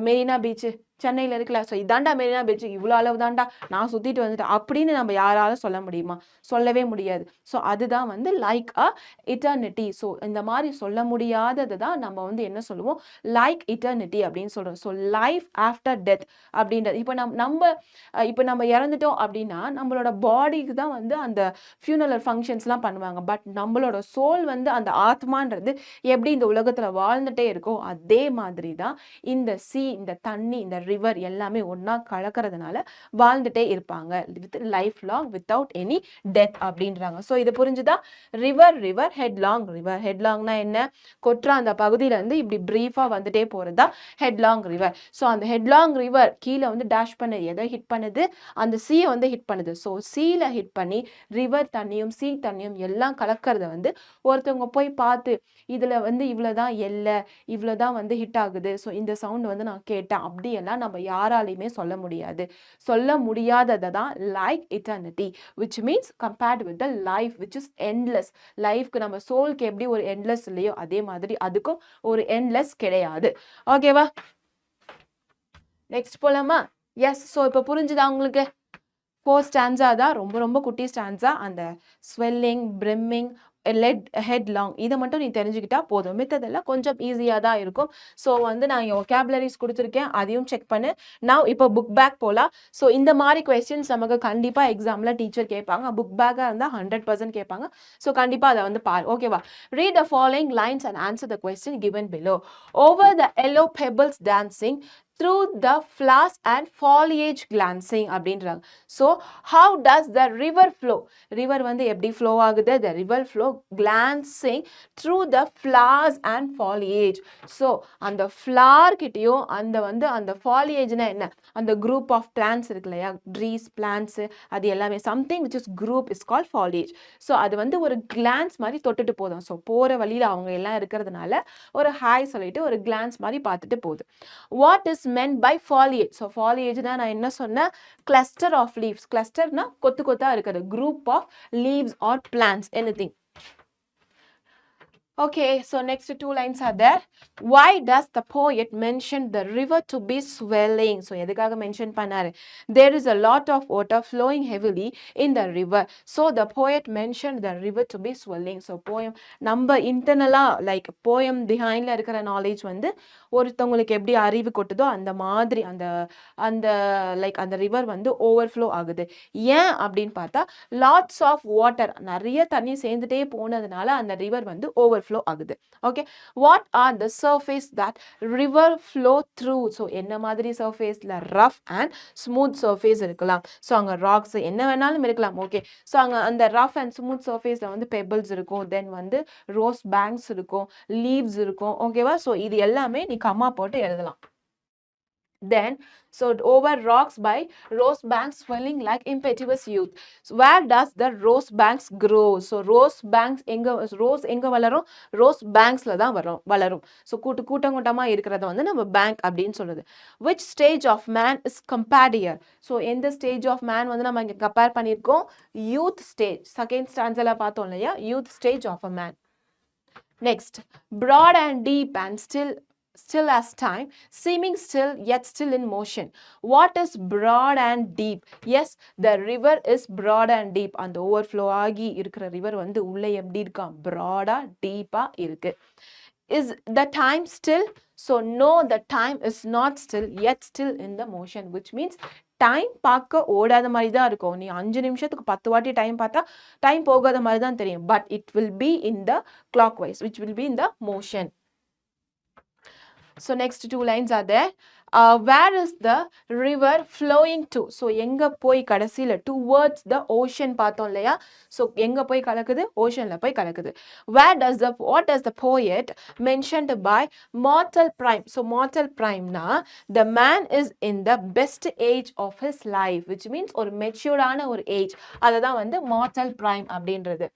மெரினா பீச்சு சென்னையில் இருக்கல, ஸோ இதாண்டா மெரினா பீச், இவ்வளோ அளவு தாண்டா நான் சுற்றிட்டு வந்துட்டேன் அப்படின்னு நம்ம யாராலும் சொல்ல முடியுமா? சொல்லவே முடியாது. ஸோ அதுதான் வந்து லைக் அ இட்டர்னிட்டி. ஸோ இந்த மாதிரி சொல்ல முடியாதது தான் நம்ம வந்து என்ன சொல்லுவோம், லைக் இட்டர்னிட்டி அப்படின்னு சொல்கிறோம். ஸோ லைஃப் ஆஃப்டர் டெத் அப்படின்றது. இப்போ நம்ம இறந்துட்டோம் அப்படின்னா நம்மளோட பாடிக்கு தான் வந்து அந்த ஃபியூனரல் ஃபங்க்ஷன்ஸ்லாம் பண்ணுவாங்க. பட் நம்மளோட சோல் வந்து அந்த ஆத்மான்றது எப்படி இந்த உலகத்தில் வாழ்ந்துட்டே இருக்கோ அதே மாதிரி தான் இந்த இந்த தண்ணி, இந்த ரிவர் எல்லாமே ஒன்றா கலக்கிறதுனால வாழ்ந்துட்டே இருப்பாங்க with life long without any death அப்படின்றாங்க. ஸோ இது புரிஞ்சுதா? River headlong. ரிவர் ஹெட்லாங்னா என்ன? கொற்ற அந்த பகுதியிலேருந்து இப்படி ப்ரீஃபாக வந்துட்டே போகிறது தான் ஹெட்லாங் ரிவர். ஸோ அந்த ஹெட்லாங் ரிவர் கீழே வந்து டேஷ் பண்ணுது, எதை ஹிட் பண்ணுது? அந்த சீயை வந்து ஹிட் பண்ணுது. ஸோ சீல ஹிட் பண்ணி ரிவர் தண்ணியும் சீ தண்ணியும் எல்லாம் கலக்கிறத வந்து ஒருத்தவங்க போய் பார்த்து இதில் வந்து இவ்வளோதான் எல்லை, இவ்வளோதான் வந்து ஹிட் ஆகுது, ஸோ இந்த சவுண்ட் வந்து நான் கேட்டேன் அப்படியெல்லாம் நம்ம யாராலையுமே சொல்ல முடியாது. சொல்ல முடியாததை தான் like eternity, which means compared with the life which is endless. லைஃப்க்கு நம்ம சோல்க்கு எப்படி ஒரு எண்ட்லெஸ் இல்லையோ அதே மாதிரி அதுக்கும் ஒரு எண்ட்லெஸ் கிடையாது. ஓகேவா? நெக்ஸ்ட் போலாமா? எஸ். ஸோ இப்போ புரிஞ்சுதா உங்களுக்கு? 4 ஸ்டான்ஸா தான், ரொம்ப ரொம்ப குட்டி ஸ்டான்ஸா. அந்த ஸ்வெல்லிங், பிரிம்மிங், ஹெட்லாங் இதை மட்டும் நீ தெரிஞ்சுக்கிட்டா போதும். மித்ததெல்லாம் கொஞ்சம் ஈஸியாக தான் இருக்கும். ஸோ வந்து நான் ஒகேபுலரிஸ் கொடுத்துருக்கேன், அதையும் செக் பண்ணு. நான் இப்போ புக் பேக் போகலாம். ஸோ இந்த மாதிரி கொஸ்டின்ஸ் நமக்கு கண்டிப்பாக எக்ஸாமில் டீச்சர் கேட்பாங்க. புக் பேக்காக இருந்தால் 100% கேட்பாங்க. ஸோ கண்டிப்பாக அதை வந்து பாரு. ஓகேவா? Read the following lines and answer the question given below. Over the yellow pebbles dancing through the flowers and foliage glancing அப்படின்றாங்க. So how does the river flow? river வந்து எப்படி flow ஆகுது? The river flow glancing through the flowers and foliage. So அந்த flower கிட்டயும் அந்த foliageனா என்ன? அந்த group of plants இருக்கு இல்லையா, trees, plants, அது எல்லாமே something which is group is called foliage. So அது வந்து ஒரு glance மாதிரி தொட்டுட்டு போதும். ஸோ போகிற வழியில் அவங்க எல்லாம் இருக்கிறதுனால ஒரு ஹாய் சொல்லிட்டு ஒரு glance மாதிரி பார்த்துட்டு போகுது. What is meant by foliage? So foliage na நான் என்ன சொன்னேன்? Cluster of leaves. Cluster na கொத்து கொத்தா இருக்கிறது. Group of leaves or plants, anything. Okay, so next 2 lines are there. Why does the poet mention the river to be swelling? So எதுக்காக mention பண்ணாரு? There is a lot of water flowing heavily in the river. So the poet mentioned the river to be swelling. So poem நம்ம இன்டர்னலா like poem பிஹைண்ட்ல இருக்கிற knowledge வந்து ஒருத்தவங்களுக்கு எப்படி அறிவு கொட்டுதோ அந்த மாதிரி அந்த அந்த லைக் அந்த ரிவர் வந்து ஓவர்ஃப்ளோ ஆகுது. ஏன் அப்படின்னு பார்த்தா லாட்ஸ் ஆஃப் வாட்டர், நிறைய தண்ணி சேர்ந்துட்டே போனதுனால அந்த ரிவர் வந்து ஓவர்ஃப்ளோ ஆகுது. Okay, what are the surface that river flow through? So என்ன மாதிரி சர்ஃபேஸில்? ரஃப் அண்ட் ஸ்மூத் சர்ஃபேஸ் இருக்கலாம். ஸோ அங்கே ராக்ஸ் என்ன வேணாலும் இருக்கலாம். ஓகே, ஸோ அங்கே அந்த ரஃப் அண்ட் ஸ்மூத் சர்ஃபேஸில் வந்து பெபிள்ஸ் இருக்கும், தென் வந்து ரோஸ் பேங்க்ஸ் இருக்கும், லீவ்ஸ் இருக்கும். ஓகேவா? ஸோ இது எல்லாமே நீ கம்மா போட்டு எழுதலாம். Then, so over rocks by rose banks swelling like impetuous youth. So where does the rose banks grow? So rose banks rose எங்க வளரும்? Rose banksல தான் வளரும். So கூட்டமா இருக்கிறத வந்து நம்ம bank அப்படின்னு சொல்லுது. Which stage of man is compared here? So எந்த stage of man வந்து நம்ம இங்க compare பண்ணியிருக்கோம்? Youth stage. Second stanzaல பார்த்தோம் இல்லையா? Youth stage of a man. Next, broad and deep and still as time, seeming still yet still in motion. What is broad and deep? Yes, the river is broad and deep. அந்த overflow ஆகி இருக்கிற river வந்து உள்ள எப்படி இருக்கா? broad-ஆ deep-ஆ இருக்கு. Is the time still? So no, the time is not still yet still in the motion, which means time பார்க்க ஓடாத மாதிரி தான் இருக்கும். நீ 5 நிமிஷத்துக்கு 10 வாட்டி டைம் பார்த்தா டைம் போகாத மாதிரி தான் தெரியும். But it will be in the clockwise, which will be in the motion. So next 2 lines are there. Where is the river flowing to? So எங்க போய் கடைசியில் towards the ocean பார்த்தோம் இல்லையா? So எங்க போய் கலக்குது? oceanல போய் கலக்குது. What does the poet mentioned by mortal prime? So mortal prime na the man is in the best age of his life, which means ஒரு மெச்சூர்டான ஒரு ஏஜ். அதை தான் வந்து mortal prime அப்படின்றது.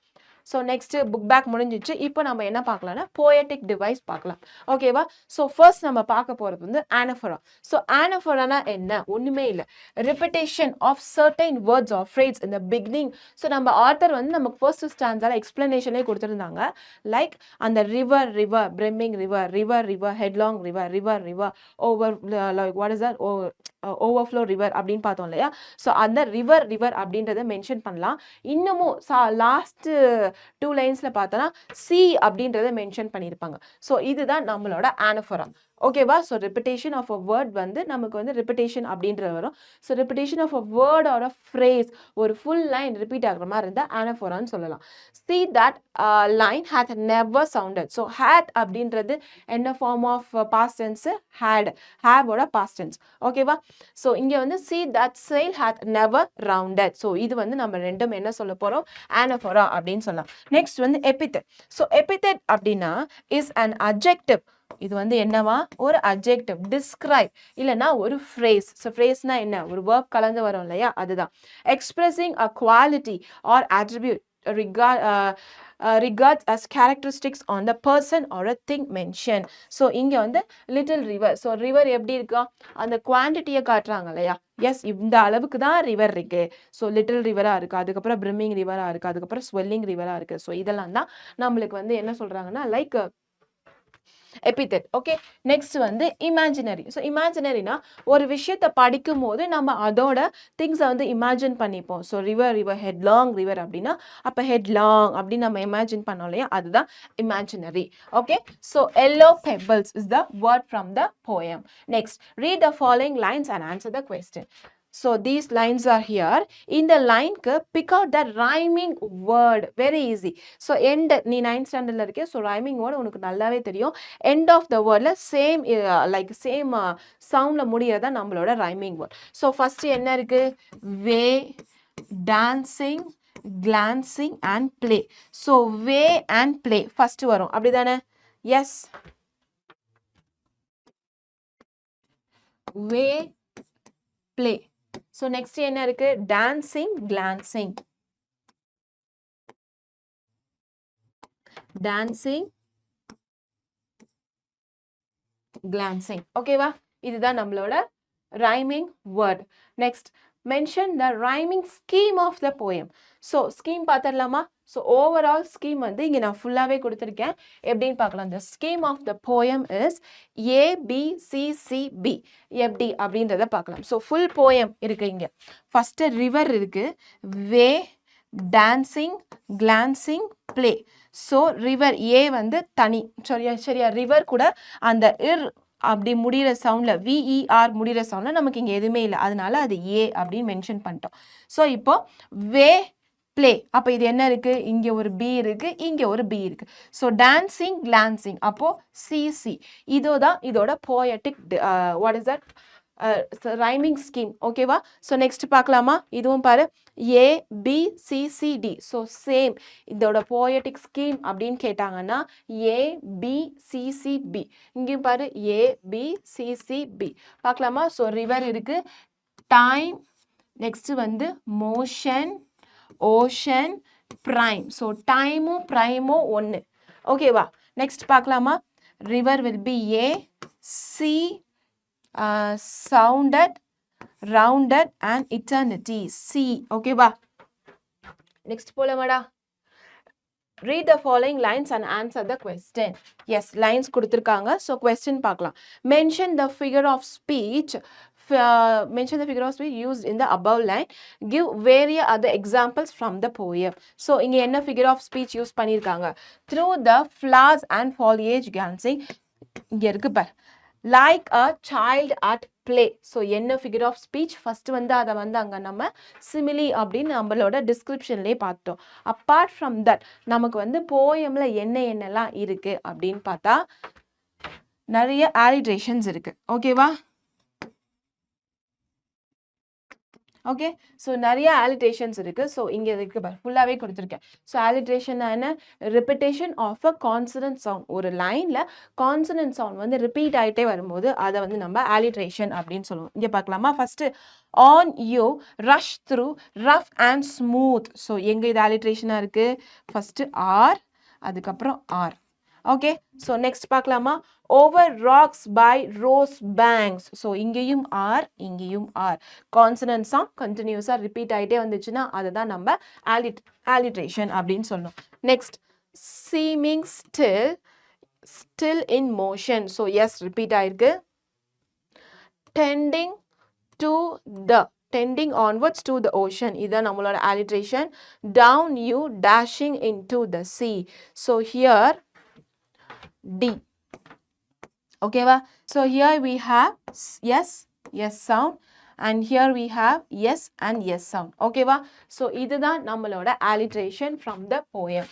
ஸோ நெக்ஸ்ட் புக் பேக் முடிஞ்சிச்சு. இப்போ நம்ம என்ன பார்க்கலாம்னா போயட்டிக் டிவைஸ் பார்க்கலாம். ஓகேவா? ஸோ ஃபர்ஸ்ட் நம்ம பார்க்க போகிறது வந்து ஆனஃபோரா. ஸோ ஆனஃபோரானா என்ன? ஒன்றுமே இல்லை, repetition of certain words or phrase in the beginning. So நம்ம ஆத்தர் வந்து நமக்கு ஃபர்ஸ்ட் ஸ்டாண்ட்ஸால எக்ஸ்பிளனேஷனே கொடுத்துருந்தாங்க. லைக் அந்த river river brimming river river river headlong river river river over like what is that overflow river அப்படின்னு பார்த்தோம் இல்லையா? ஸோ அந்த ரிவர் ரிவர் அப்படின்றத மென்ஷன் பண்ணலாம். இன்னமும் லாஸ்ட் 2 லைன்ஸில் பார்த்தோன்னா சி அப்படின்றத மென்ஷன் பண்ணியிருப்பாங்க. ஸோ இதுதான் நம்மளோட ஆனஃபோரா. ஓகேவா? So repetition of a word வந்து நமக்கு வந்து ரிப்பிட்டேஷன் அப்படின்றது வரும். So repetition of a word or a phrase, ஒரு ஃபுல் லைன் ரிப்பீட் ஆகிற மாதிரி இருந்தால் ஆனஃபோரான்னு சொல்லலாம். See that line hath never sounded. So had அப்படின்றது என்ன form of past tense? had. have ஓட பாஸ்ட் டென்ஸ். ஓகேவா? ஸோ இங்கே வந்து see that sail hath never rounded. So இது வந்து நம்ம ரெண்டும் என்ன சொல்ல போகிறோம்? ஆனஃபோரா அப்படின்னு சொல்லலாம். நெக்ஸ்ட் வந்து epithet. ஸோ epithet அப்படின்னா is an adjective. இது வந்து என்னவா? ஒரு adjective, describe இல்லைன்னா ஒரு phrase. ஸோ phrase-னா என்ன? ஒரு verb கலந்து வரும் இல்லையா? அதுதான். expressing a quality or attribute regards as characteristics on the person or a thing mentioned. So இங்கே வந்து லிட்டில் ரிவர். ஸோ ரிவர் எப்படி இருக்கா? அந்த குவான்டிட்டியை காட்டுறாங்க இல்லையா? எஸ், இந்த அளவுக்கு தான் ரிவர் இருக்கு. ஸோ லிட்டில் ரிவராக இருக்குது, அதுக்கப்புறம் பிரிம்மிங் ரிவராக இருக்குது, அதுக்கப்புறம் ஸ்வெல்லிங் ரிவராக இருக்குது. ஸோ இதெல்லாம் தான் நம்மளுக்கு வந்து என்ன சொல்கிறாங்கன்னா லைக் epithet. ஓகே, நெக்ஸ்ட் வந்து இமேஜினரி. ஸோ இமேஜினரினா ஒரு விஷயத்தை படிக்கும் போது நம்ம அதோட திங்ஸை வந்து இமேஜின் பண்ணிப்போம். So river river headlong river அப்படின்னா அப்போ ஹெட்லாங் அப்படின்னு நம்ம இமேஜின் பண்ணோம் இல்லையா? அதுதான் imaginary. Okay, so yellow pebbles is the word from the poem. Next, read the following lines and answer the question. So these lines are here. In the line pick out the rhyming word. Very easy. So end, நீ 9th standardல இருக்கே. So rhyming word உனக்கு நல்லாவே தெரியும். End of the wordல same like same soundல முடியறதா நம்மளோட rhyming word. So first என்ன இருக்கு? way, dancing, glancing and play. So way and play first வரும். அப்படிதானே? Yes. way, play. So next என்ன இருக்கு? dancing, glancing. dancing, glancing. ஓகேவா? இதுதான் நம்மளோட rhyming word. Next, mention the rhyming scheme of the poem. So scheme பார்த்தரலாமா? So overall scheme வந்து இங்க நான் ஃபுல்லாவே கொடுத்திருக்கேன். எப்படின்னு பார்க்கலாம். The scheme of the poem is A, B, C, C, B. எப்படி அப்படின்றத பார்க்கலாம். So full poem இருக்கு இங்க. First river இருக்கு. way, dancing, glancing, play. So river A வந்து தனி. சரியா river கூட அந்த அப்படி முடிகிற சவுண்டில் VER முடிகிற சவுண்டில் நமக்கு இங்கே எதுவுமே இல்லை, அதனால அது A அப்படின்னு மென்ஷன் பண்ணிட்டோம். ஸோ இப்போ வே பிளே, அப்போ இது என்ன இருக்குது? இங்கே ஒரு B இருக்குது, இங்கே ஒரு B இருக்குது. ஸோ டான்சிங் கிளான்சிங் அப்போது CC. இதோதான் இதோட poetic what is that rhyming scheme. ஓகேவா? ஸோ நெக்ஸ்ட் பார்க்கலாமா? இதுவும் பாரு A, B, C, C, D. So same இதோட போயட்டிக் ஸ்கீம் அப்படின்னு கேட்டாங்கன்னா A, B, C, C, B. இங்கேயும் பாரு A, B, C, C, B. பார்க்கலாமா? ஸோ ரிவர் இருக்கு, டைம், நெக்ஸ்ட் வந்து மோஷன், ஓஷன், ப்ரைம். ஸோ டைமும் ப்ரைமும் ஒன்று. ஓகேவா? நெக்ஸ்ட் பார்க்கலாமா? River will be A, C, sounded, rounded and eternity. C. ஓகேவா? Next போலாமாடா? read the following lines and answer the question. Yes, lines கொடுத்திருக்காங்க. So question பார்க்கலாம். mention the figure of speech used in the above line. Give various other examples from the poem. So இங்க என்ன figure of speech use பண்ணிருக்காங்க? through the flowers and foliage dancing. இங்க இருக்கு பார், like a child at play. So என்ன figure of speech? First வந்து அதை வந்து அங்கே நம்ம சிமிலி அப்படின்னு நம்மளோட டிஸ்கிரிப்ஷன்லேயே பார்த்தோம். அப்பார்ட் ஃப்ரம் தட் நமக்கு வந்து போயமில் என்னெல்லாம் இருக்குது அப்படின்னு பார்த்தா நிறைய ஆலிட்ரேஷன்ஸ் இருக்குது. ஓகேவா? ஓகே, ஸோ நிறைய ஆலிட்ரேஷன்ஸ் இருக்குது. ஸோ இங்கே இருக்கு பாரு, ஃபுல்லாகவே கொடுத்துருக்கேன். ஸோ ஆலிட்ரேஷன் என்ன? Repetition of a consonant sound. ஒரு லைனில் கான்சனன்ட் சவுண்ட் வந்து ரிப்பீட் ஆகிட்டே வரும்போது அதை வந்து நம்ம ஆலிட்ரேஷன் அப்படின்னு சொல்லுவோம். இங்கே பார்க்கலாமா? First on you rush through rough and smooth. So எங்கே இது ஆலிட்ரேஷனாக இருக்குது? ஃபஸ்ட்டு ஆர், அதுக்கப்புறம் ஆர். ஓகே, ஸோ நெக்ஸ்ட் பார்க்கலாமா? Over rocks by rows banks. So இங்கேயும் ஆர், இங்கேயும் ஆர். கான்சனன்ட்ஸாக கண்டினியூஸாக ரிப்பீட் ஆகிட்டே வந்துச்சுன்னா அதை தான் நம்ம ஆலிட்ரேஷன் அப்படின்னு சொல்லணும். Next seeming still, still in motion. So S repeat ஆயிருக்கு. Tending to the, tending onwards to the ocean. இதான் நம்மளோட alliteration. Down you dashing into the sea. So here D. Okay va? So here we have yes, yes sound, and here we have yes and yes sound. Okay va? So இதுதான் நம்மளோட alliteration from the poem.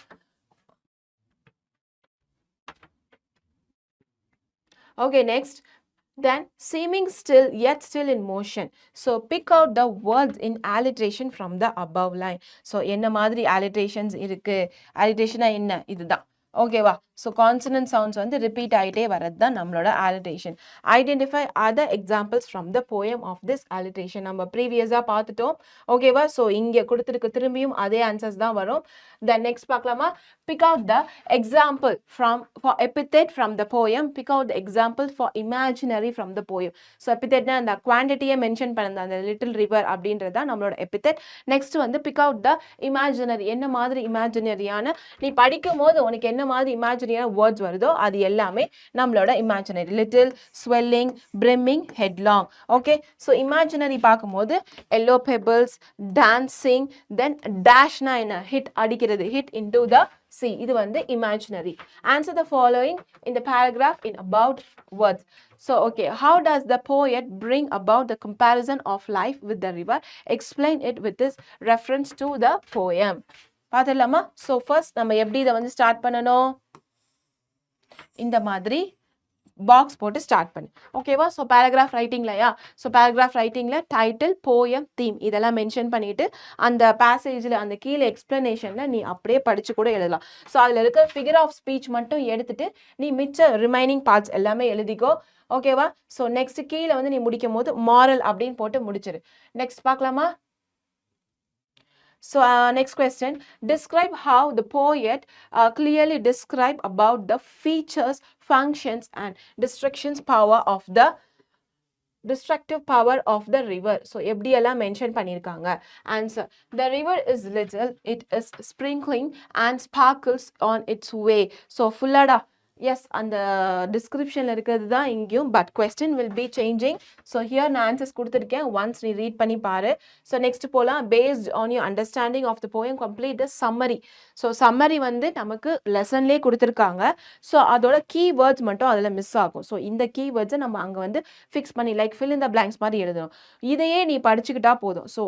Okay, next. Then seeming still yet still in motion. So pick out the words in alliteration from the above line. So என்ன மாதிரி alliterations இருக்கு? alliteration என்ன? இதுதான். ஓகேவா? So consonant sounds வந்து repeat ஆகிட்டே வரது தான் நம்மளோட alliteration. Identify other examples from the poem of this alliteration. நம்ம ப்ரீவியஸாக பார்த்துட்டோம். ஓகேவா? ஸோ இங்கே கொடுத்துருக்கு திரும்பியும் அதே ஆன்சர்ஸ் தான் வரும். தென் நெக்ஸ்ட் பார்க்கலாமா? Pick out the example for epithet from the poem. Pick out the example for imaginary from the poem. So epithetனா அந்த குவான்டிட்டியை மென்ஷன் பண்ண அந்த லிட்டில் ரிவர் அப்படின்றது தான் நம்மளோட epithet. நெக்ஸ்ட் வந்து பிக் அவுட் த இமேஜினரி. என்ன மாதிரி இமேஜினரியான, நீ படிக்கும் போது உனக்கு என்ன மாதிரி இமேஜினரியான வேர்ட்ஸ் வருதோ அது எல்லாமே நம்மளோட imaginary. Little, swelling, brimming, headlong. Okay, so imaginary பார்க்கும்போது எல்லோ பெபிள்ஸ், டான்சிங், தென் டேஷ்னா என்ன? ஹிட், அடிக்கிறது, ஹிட் இன்டு த சி. இது வந்து imaginary. Answer the following in the paragraph in about words. So okay, how does the poet bring about the comparison of life with the river? Explain it with this reference to the poem. பார்த்துடலாமா? So first நம்ம எப்படி இதை வந்து start பண்ணணும்? இந்த மாதிரி box போட்டு start பண்ணு. ஓகேவா? ஸோ பேராகிராஃப் ரைட்டிங்லையா? ஸோ பேராகிராஃப் ரைட்டிங்கில் டைட்டில், போயம், தீம் இதெல்லாம் மென்ஷன் பண்ணிவிட்டு அந்த பேசேஜில் அந்த கீழே எக்ஸ்பிளனேஷனில் நீ அப்படியே படித்து கூட எழுதலாம். ஸோ அதில் இருக்க ஃபிகர் ஆஃப் ஸ்பீச் மட்டும் எடுத்துட்டு நீ மிச்ச ரிமைனிங் பார்ட்ஸ் எல்லாமே எழுதிக்கோ. ஓகேவா? ஸோ நெக்ஸ்ட் கீழே வந்து நீ முடிக்கும் போது மாரல் அப்படின்னு போட்டு முடிச்சிரு. நெக்ஸ்ட் பார்க்கலாமா? So next question, describe how the poet clearly describe about the features, functions and destructive power of the river. So எப்படி எல்லாம் மென்ஷன் பண்ணியிருக்காங்க? Answer, the river is little, it is sprinkling and sparkles on its way. So fullada yes அந்த டிஸ்கிரிப்ஷனில் இருக்கிறது தான் இங்கேயும். But question will be changing. So here நான் answers கொடுத்துருக்கேன். ஒன்ஸ் நீ ரீட் பண்ணி பாரு. ஸோ நெக்ஸ்ட் போகலாம். Based on your understanding of the poem complete the summary. So summary வந்து நமக்கு லெசன்லேயே கொடுத்துருக்காங்க. ஸோ அதோட கீவேர்ட்ஸ் மட்டும் அதில் மிஸ் ஆகும். ஸோ இந்த கீவேர்ட்ஸை நம்ம அங்கே வந்து ஃபிக்ஸ் பண்ணி like fill in the blanks மாதிரி எழுதணும். இதையே நீ படிச்சுக்கிட்டா போதும். ஸோ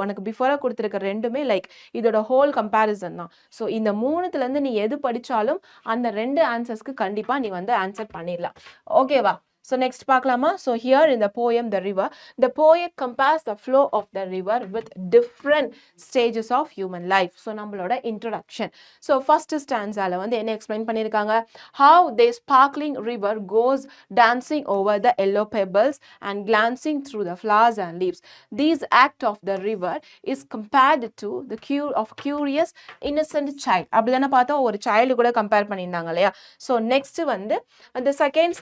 உனக்கு பிஃபோராக கொடுத்துருக்க ரெண்டுமே லைக் இதோட ஹோல் கம்பேரிசன் தான். ஸோ இந்த மூணுத்துலேருந்து நீ எது படித்தாலும் அந்த ரெண்டு ஆன்சர்ஸ்க்கு கண்டிப்பா நீ வந்து ஆன்சர் பண்ணிடலாம். ஓகேவா? So next பார்க்கலாமா? So here in the poem The River, the poet compares the flow of the river with different stages of human life. So நம்மளோட introduction. So first stanzaல வந்து என்ன explain பண்ணிருக்காங்க? How the sparkling river goes dancing over the yellow pebbles and glancing through the flowers and leaves. These act of the river is compared to the curious innocent child. அப்படிதானே பார்த்தோம், ஒரு child கூட compare பண்ணியிருந்தாங்க இல்லையா? So next வந்து the second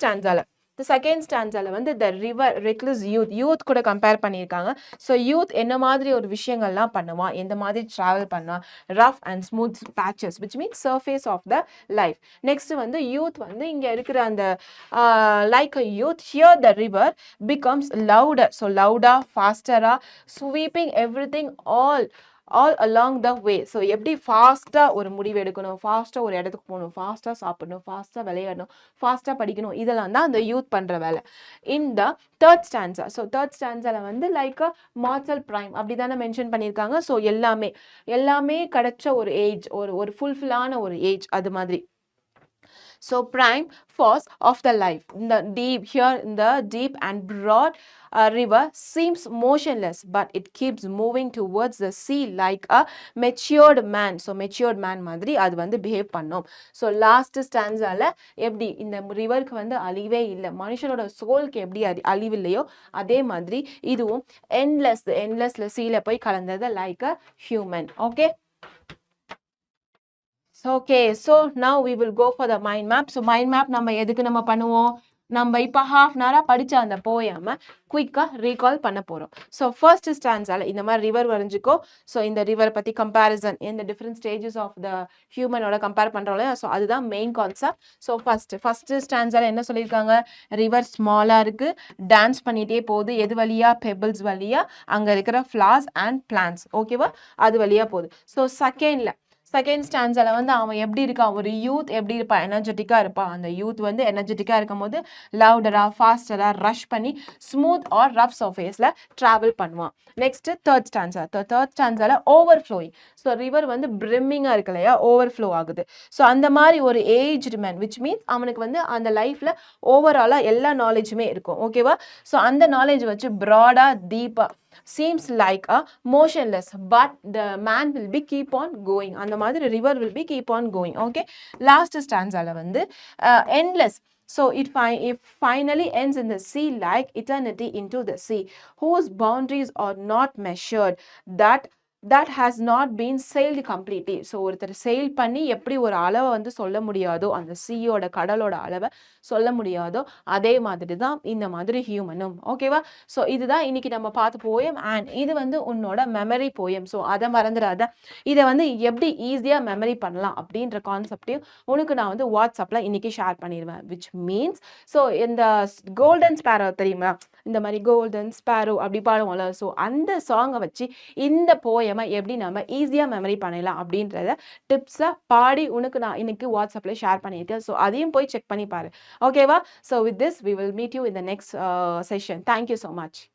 stanzaல வந்து the river reckless youth கூட compare பண்ணியிருக்காங்க. ஸோ யூத் என்ன மாதிரி ஒரு விஷயங்கள்லாம் பண்ணுவான், எந்த மாதிரி ட்ராவல் பண்ணுவான், rough and smooth patches which means surface of the life. Next வந்து யூத் வந்து இங்கே இருக்கிற அந்த like a youth, here the river becomes louder. So louder, faster, sweeping everything all along the way. So எப்படி ஃபாஸ்ட்டாக ஒரு முடிவு எடுக்கணும், ஃபாஸ்ட்டாக ஒரு இடத்துக்கு போகணும், ஃபாஸ்ட்டாக சாப்பிடணும், ஃபாஸ்ட்டாக விளையாடணும், ஃபாஸ்ட்டாக படிக்கணும், இதெல்லாம் தான் அந்த யூத் பண்ணுற வேலை. இந்த தேர்ட் ஸ்டான்ஸா, ஸோ தேர்ட் ஸ்டான்ஸாவில் வந்து லைக் மார்சல் பிரைம் அப்படி தானே மென்ஷன் பண்ணியிருக்காங்க. ஸோ எல்லாமே கிடைச்ச ஒரு ஏஜ், ஒரு ஃபுல்ஃபில்லான ஒரு ஏஜ் அது மாதிரி. So prime force of the life in the deep here in the deep and broad river seems motionless, but it keeps moving towards the sea like a matured man. So matured man மாதிரி அது வந்து behave பண்ணும். So last ஸ்டான்ஸால எப்படி இந்த ரிவருக்கு வந்து அழிவே இல்லை, மனுஷனோட சோலுக்கு எப்படி அழிவு இல்லையோ அதே மாதிரி இதுவும் எண்ட்லெஸ்ல சீல போய் கலந்தது like a human. Okay, okay, so now we will go for the mind map. So mind map நம்ம எதுக்கு நம்ம பண்ணுவோம், நம்ம இப்போ half an hour படிச்ச அந்த போயாம குயிக்கா ரீகால் பண்ண போறோம். ஸோ ஃபர்ஸ்ட் ஸ்டான்ஸால இந்த மாதிரி ரிவர் வரைஞ்சிக்கோ. ஸோ இந்த ரிவர் பத்தி கம்பேரிசன் இந்த டிஃப்ரெண்ட் ஸ்டேஜஸ் ஆஃப் த ஹியூமனோட கம்பேர் பண்றோம்ல, ஸோ அதுதான் மெயின் கான்செப்ட். ஸோ ஃபர்ஸ்ட் ஸ்டான்ஸால என்ன சொல்லியிருக்காங்க, ரிவர் ஸ்மாலா இருக்கு, டான்ஸ் பண்ணிட்டே போகுது, எது வழியா, பெபிள்ஸ் வழியா, அங்க இருக்கிற ஃபிளார்ஸ் அண்ட் பிளான்ஸ், ஓகேவா, அது வழியா போகுது. ஸோ செகண்ட் ஸ்டான்ஸில் வந்து அவன் எப்படி இருக்கான், ஒரு யூத் எப்படி இருப்பான், எனர்ஜெட்டிக்காக இருப்பான். அந்த யூத் வந்து எனர்ஜெட்டிக்காக இருக்கும் போது லவுடராக ஃபாஸ்டராக ரஷ் பண்ணி ஸ்மூத் ஆர் ரஃப் சர்ஃபேஸில் ட்ராவல் பண்ணுவான். நெக்ஸ்ட்டு தேர்ட் ஸ்டான்ஸால் ஓவர் ஃப்ளோயிங். ஸோ ரிவர் வந்து பிரிம்மிங்காக இருக்கு இல்லையா, ஓவர் ஃப்ளோ ஆகுது. ஸோ அந்த மாதிரி ஒரு ஏஜ்டு மேன், விச் மீன்ஸ் அவனுக்கு வந்து அந்த லைஃப்பில் ஓவராலாக எல்லா நாலேஜுமே இருக்கும், ஓகேவா. ஸோ அந்த நாலேஜ் வச்சு ப்ராடாக டீப்பாக seems like a motionless, but the man will be keep on going. அந்த மாதிரி river will be keep on going. Okay, last stanza வந்து endless. So it finally ends in the sea like eternity into the sea, whose boundaries are not measured, that has not been sailed completely. So ஒருத்தர் sail பண்ணி எப்படி ஒரு அளவை வந்து சொல்ல முடியாதோ, அந்த சீயோட கடலோட அளவை சொல்ல முடியாதோ அதே மாதிரி தான் இந்த மாதிரி ஹியூமனும், ஓகேவா. ஸோ இதுதான் இன்னைக்கு நம்ம பார்த்து போயம். அண்ட் இது வந்து உன்னோட மெமரி போயம். ஸோ அதை மறந்துடாத. இதை வந்து எப்படி ஈஸியாக மெமரி பண்ணலாம் அப்படின்ற கான்செப்டையும் உனக்கு நான் வந்து வாட்ஸ்அப்பில் இன்னைக்கு ஷேர் பண்ணிடுவேன். விச் மீன்ஸ் ஸோ இந்த கோல்டன் ஸ்பேரோ தெரியுமா, இந்த மாதிரி கோல்டன் ஸ்பேரோ அப்படி பாடுவோம்ல, ஸோ அந்த சாங்கை வச்சு இந்த போயம் எப்படி நம்ம ஈஸியா மெமரி பண்ணலாம் அப்படின்றத டிப்ஸை பாடி உனக்கு நான் இன்னைக்கு வாட்ஸ்அப்ல ஷேர் பண்ணியிருக்கேன். ஸோ அதையும் போய் செக் பண்ணி பாரு, ஓகேவா. So with this we will meet you in the next session. Thank you so much.